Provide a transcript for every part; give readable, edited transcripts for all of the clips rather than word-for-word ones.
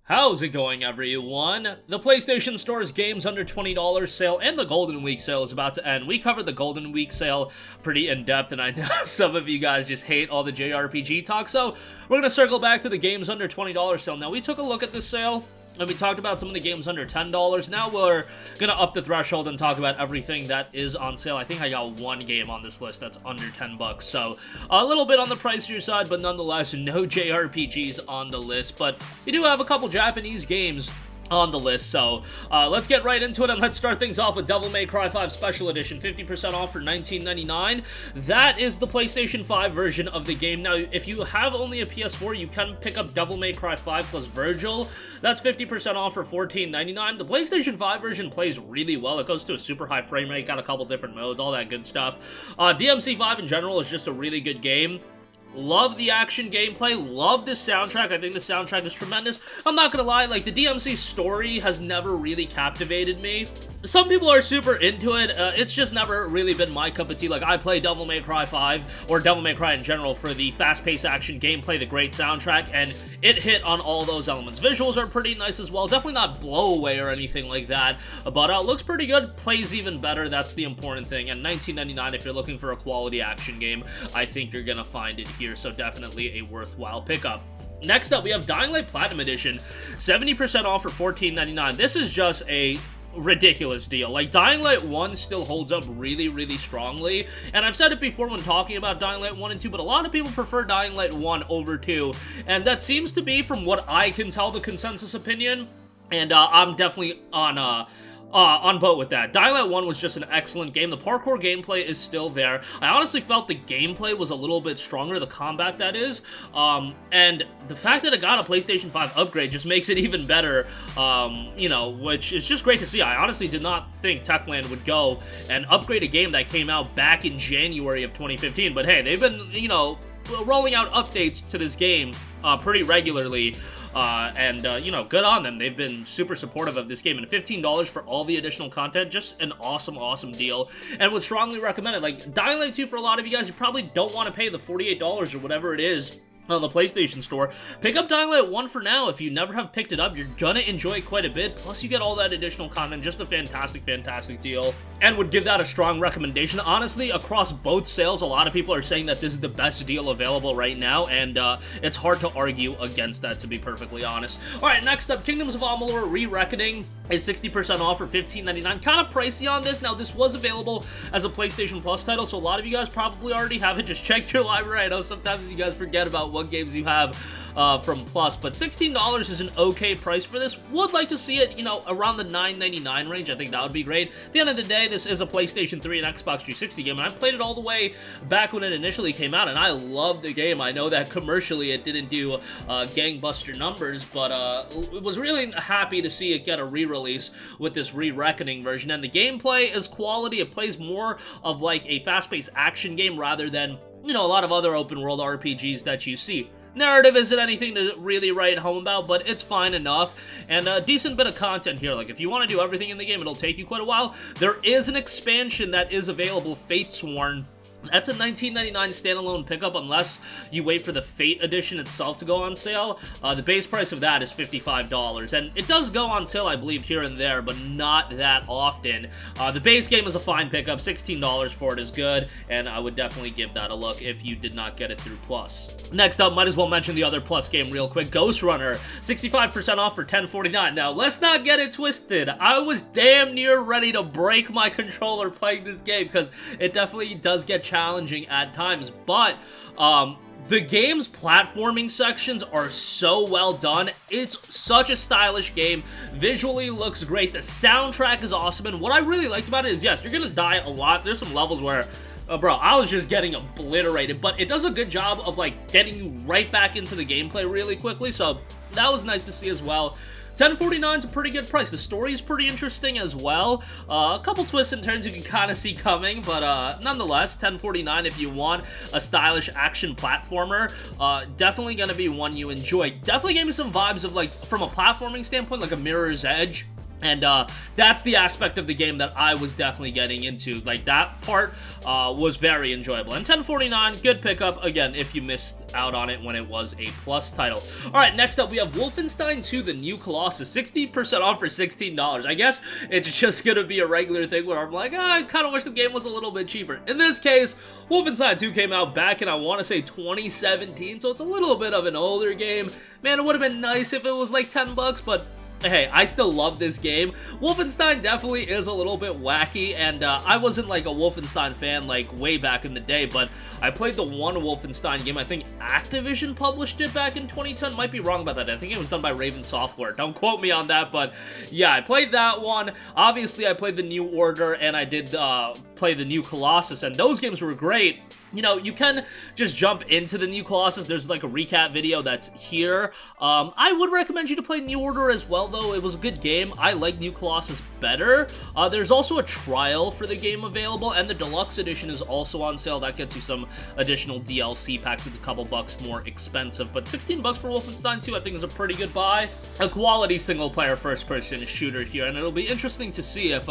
How's it going, everyone? The PlayStation Store's Games Under $20 sale and the Golden Week sale is about to end. We covered the Golden Week sale pretty in-depth, and I know some of you guys just hate all the JRPG talk, so we're going to circle back to the Games Under $20 sale. Now, we took a look at this sale, and we talked about some of the games under $10. Now we're going to up the threshold and talk about everything that is on sale. I think I got one game on this list that's under 10 bucks, so a little bit on the pricier side, but nonetheless, no JRPGs on the list. But we do have a couple Japanese games on the list, so let's get right into it, and let's start things off with Devil May Cry 5 Special Edition, 50% off for $19.99. That is the PlayStation 5 version of the game. Now, if you have only a PS4, you can pick up Devil May Cry 5 plus Vergil. That's 50% off for $14.99. The PlayStation 5 version plays really well. It goes to a super high frame rate, got a couple different modes, all that good stuff. DMC5 in general is just a really good game. Love the action gameplay, love the soundtrack. I think the soundtrack is tremendous. I'm not gonna lie, like, the DMC story has never really captivated me. Some people are super into it, it's just never really been my cup of tea. Like, I play Devil May Cry 5, or Devil May Cry in general, for the fast-paced action gameplay, the great soundtrack, and it hit on all those elements. Visuals are pretty nice as well, definitely not blow away or anything like that, but looks pretty good, plays even better, that's the important thing, and $19.99 if you're looking for a quality action game, I think you're gonna find it here, so definitely a worthwhile pickup. Next up, we have Dying Light Platinum Edition, 70% off for $14.99. This is just a ridiculous deal. Like, Dying Light 1 still holds up really, really strongly, and I've said it before when talking about Dying Light 1 and 2, but a lot of people prefer Dying Light 1 over 2, and that seems to be, from what I can tell, the consensus opinion, and I'm definitely on boat with that. Dying Light 1 was just an excellent game. The parkour gameplay is still there. I honestly felt the gameplay was a little bit stronger, the combat that is, and the fact that it got a PlayStation 5 upgrade just makes it even better, you know, which is just great to see. I honestly did not think Techland would go and upgrade a game that came out back in January of 2015, but hey, they've been, you know, rolling out updates to this game pretty regularly, you know, good on them. They've been super supportive of this game, and $15 for all the additional content, just an awesome, awesome deal, and would strongly recommend it. Like, Dying Light 2, for a lot of you guys, you probably don't want to pay the $48 or whatever it is on the PlayStation Store. Pick up Dying Light 1 for now. If you never have picked it up, you're gonna enjoy it quite a bit, plus you get all that additional content. Just a fantastic, fantastic deal, and would give that a strong recommendation. Honestly, across both sales, a lot of people are saying that this is the best deal available right now, and it's hard to argue against that, to be perfectly honest. Alright, next up, Kingdoms of Amalur Re-Reckoning is 60% off for $15.99. Kind of pricey on this. Now, this was available as a PlayStation Plus title, so a lot of you guys probably already have it. Just check your library. I know sometimes you guys forget about what games you have from Plus, but $16 is an okay price for this. Would like to see it, you know, around the $9.99 range. I think that would be great. At the end of the day, this is a PlayStation 3 and Xbox 360 game, and I played it all the way back when it initially came out, and I loved the game. I know that commercially it didn't do gangbuster numbers, but was really happy to see it get a re-release with this Re-Reckoning version, and the gameplay is quality. It plays more of like a fast-paced action game rather than, you know, a lot of other open-world RPGs that you see. Narrative isn't anything to really write home about, but it's fine enough, and a decent bit of content here. Like, if you want to do everything in the game, it'll take you quite a while. There is an expansion that is available, Fatesworn. That's a $19.99 standalone pickup unless you wait for the Fate edition itself to go on sale. The base price of that is $55, and it does go on sale, I believe, here and there, but not that often. The base game is a fine pickup. $16 for it is good, and I would definitely give that a look if you did not get it through Plus. Next up, might as well mention the other Plus game real quick, Ghostrunner, 65% off for $10.49. Now, let's not get it twisted. I was damn near ready to break my controller playing this game, because it definitely does get challenging at times, but the game's platforming sections are so well done. It's such a stylish game. Visually looks great. The soundtrack is awesome, and what I really liked about it is, yes, you're gonna die a lot. There's some levels where bro, I was just getting obliterated, but it does a good job of, like, getting you right back into the gameplay really quickly, so that was nice to see as well. $10.49 is a pretty good price. The story is pretty interesting as well. A couple twists and turns you can kind of see coming, but nonetheless, $10.49 if you want a stylish action platformer. Definitely going to be one you enjoy. Definitely gave me some vibes of, like, from a platforming standpoint, like a Mirror's Edge And that's the aspect of the game that I was definitely getting into. Like, that part was very enjoyable. And $10.49, good pickup, again, if you missed out on it when it was a Plus title. Alright, next up we have Wolfenstein II, the new Colossus, 60% off for $16. I guess it's just gonna be a regular thing where I'm like, I kind of wish the game was a little bit cheaper. In this case, Wolfenstein II came out back in, I want to say, 2017, so it's a little bit of an older game. Man, it would have been nice if it was like 10 bucks, but hey, I still love this game. Wolfenstein definitely is a little bit wacky, and I wasn't like a Wolfenstein fan like way back in the day, but I played the one Wolfenstein game. I think Activision published it back in 2010. Might be wrong about that. I think it was done by Raven Software. Don't quote me on that, but yeah, I played that one. Obviously, I played the New Order, and I did play the new Colossus, and those games were great. You know, you can just jump into the new Colossus. There's like a recap video that's here. I would recommend you to play New Order as well, though. It was a good game. I like new Colossus better. There's also a trial for the game available, and the deluxe edition is also on sale. That gets you some additional DLC packs. It's a couple bucks more expensive, but 16 bucks for Wolfenstein 2 I think is a pretty good buy. A quality single-player first-person shooter here, and it'll be interesting to see if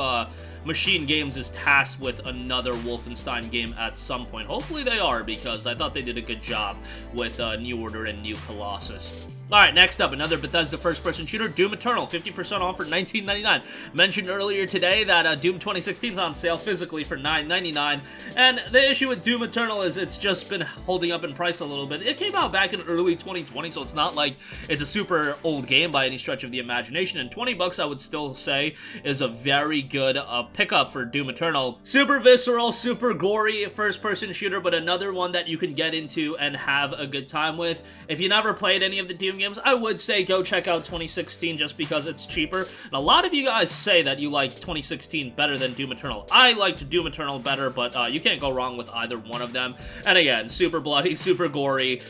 Machine Games is tasked with another Wolfenstein game at some point. Hopefully they are, because I thought they did a good job with New Order and New Colossus. Alright, next up, another Bethesda first-person shooter, Doom Eternal, 50% off for $19.99. Mentioned earlier today that Doom 2016 is on sale physically for $9.99, and the issue with Doom Eternal is it's just been holding up in price a little bit. It came out back in early 2020, so it's not like it's a super old game by any stretch of the imagination, and 20 bucks I would still say is a very good pickup for Doom Eternal. Super visceral, super gory first-person shooter, but another one that you can get into and have a good time with. If you never played any of the Doom games, I would say go check out 2016 just because it's cheaper. And a lot of you guys say that you like 2016 better than Doom Eternal. I liked Doom Eternal better, but you can't go wrong with either one of them. And again, super bloody, super gory.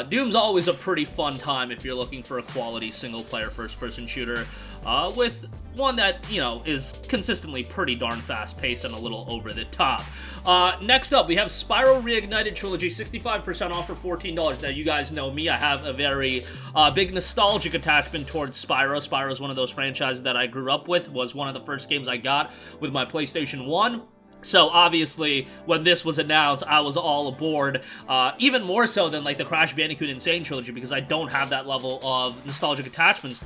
Doom's always a pretty fun time if you're looking for a quality single-player first-person shooter with one that, you know, is consistently pretty darn fast-paced and a little over the top. Next up, we have Spyro Reignited Trilogy, 65% off for $14. Now, you guys know me, I have a very big nostalgic attachment towards Spyro. Spyro is one of those franchises that I grew up with, was one of the first games I got with my PlayStation 1. So, obviously, when this was announced, I was all aboard, even more so than, like, the Crash Bandicoot Insane Trilogy, because I don't have that level of nostalgic attachments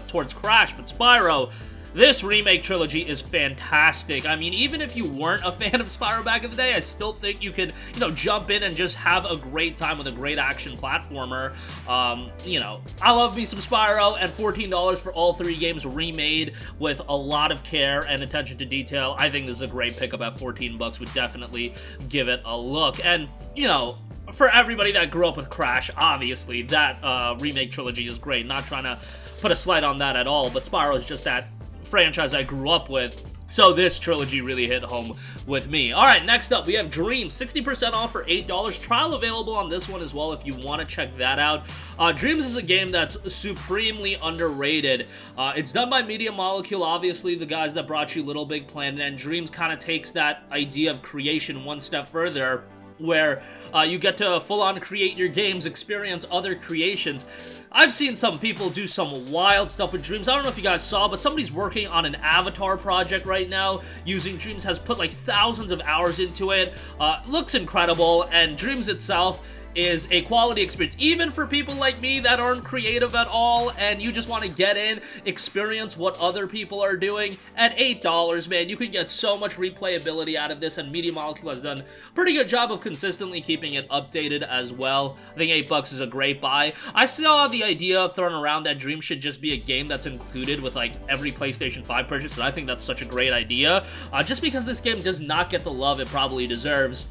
towards Crash, but Spyro, this remake trilogy is fantastic. I mean, even if you weren't a fan of Spyro back in the day, I still think you could, you know, jump in and just have a great time with a great action platformer. You know, I love me some Spyro, and $14 for all three games remade with a lot of care and attention to detail. I think this is a great pickup at 14 bucks. Would definitely give it a look. And, you know, for everybody that grew up with Crash, obviously, that remake trilogy is great. Not trying to put a slight on that at all, but Spyro is just that franchise I grew up with, so this trilogy really hit home with me. Alright, next up, we have Dreams, 60% off for $8. Trial available on this one as well if you want to check that out. Dreams is a game that's supremely underrated. It's done by Media Molecule, obviously the guys that brought you Little Big Planet, and Dreams kind of takes that idea of creation one step further, where you get to full-on create your games, experience other creations. I've seen some people do some wild stuff with Dreams. I don't know if you guys saw, but somebody's working on an Avatar project right now using Dreams, has put like thousands of hours into it. Looks incredible, and Dreams itself is a quality experience, even for people like me that aren't creative at all, and you just want to get in, experience what other people are doing. At $8, man, you can get so much replayability out of this, and Media Molecule has done a pretty good job of consistently keeping it updated as well. I think 8 bucks is a great buy. I saw the idea thrown around that Dream should just be a game that's included with like every PlayStation 5 purchase, and I think that's such a great idea, just because this game does not get the love it probably deserves.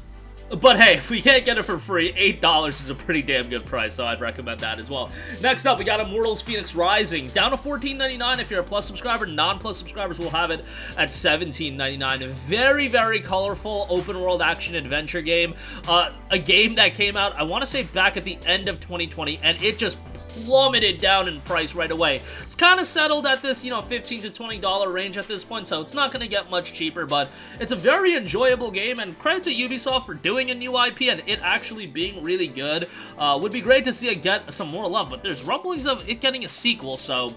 But hey, if we can't get it for free, $8 is a pretty damn good price, so I'd recommend that as well. Next up, we got Immortals Fenyx Rising, down to $14.99 if you're a Plus subscriber. Non-Plus subscribers will have it at $17.99. Very, very colorful open-world action-adventure game. A game that came out, I want to say, back at the end of 2020, and it just plummeted down in price right away. It's kind of settled at this, you know, $15 to $20 range at this point, so it's not going to get much cheaper, but it's a very enjoyable game, and credit to Ubisoft for doing a new IP and it actually being really good. Would be great to see it get some more love, but there's rumblings of it getting a sequel, so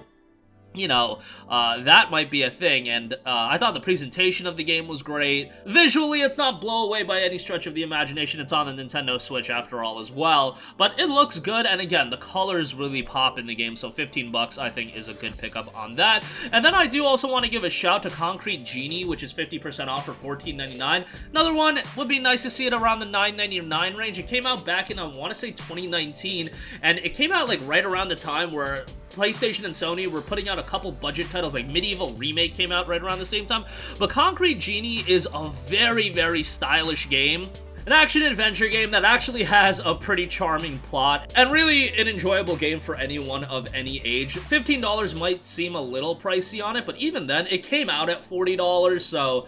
you know, that might be a thing, and I thought the presentation of the game was great. Visually, it's not blow away by any stretch of the imagination. It's on the Nintendo Switch after all as well, but it looks good, and again, the colors really pop in the game, so 15 bucks I think is a good pickup on that. And then I do also want to give a shout to Concrete Genie, which is 50% off for $14.99. Another one, would be nice to see it around the $9.99 range. It came out back in, I want to say 2019, and it came out like right around the time where PlayStation and Sony were putting out a couple budget titles, like Medieval Remake came out right around the same time. But Concrete Genie is a very, very stylish game. An action-adventure game that actually has a pretty charming plot, and really an enjoyable game for anyone of any age. $15 might seem a little pricey on it, but even then, it came out at $40, so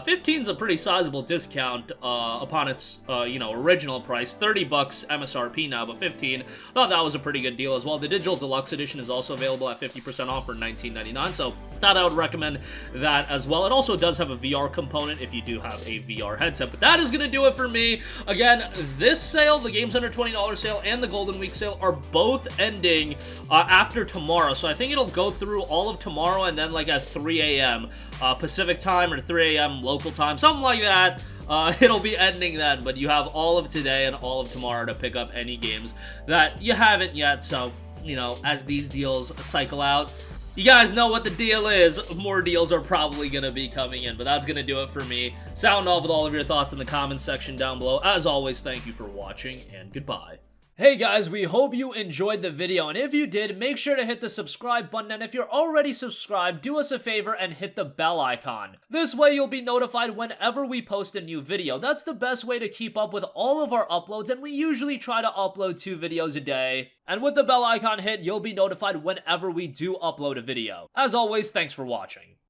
15 is a pretty sizable discount upon its, original price. 30 bucks MSRP now, but 15. Thought that was a pretty good deal as well. The Digital Deluxe Edition is also available at 50% off for $19.99, so thought I would recommend that as well. It also does have a VR component if you do have a VR headset, but that is going to do it for me. Again, this sale, the Games Under $20 sale, and the Golden Week sale are both ending after tomorrow, so I think it'll go through all of tomorrow and then like at 3 a.m. Pacific time or 3 a.m. local time, something like that. It'll be ending then, but you have all of today and all of tomorrow to pick up any games that you haven't yet, so, as these deals cycle out, you guys know what the deal is. More deals are probably going to be coming in, but that's going to do it for me. Sound off with all of your thoughts in the comments section down below. As always, thank you for watching, and goodbye. Hey guys, we hope you enjoyed the video, and if you did, make sure to hit the subscribe button, and if you're already subscribed, do us a favor and hit the bell icon. This way you'll be notified whenever we post a new video. That's the best way to keep up with all of our uploads, and we usually try to upload 2 videos a day. And with the bell icon hit, you'll be notified whenever we do upload a video. As always, thanks for watching.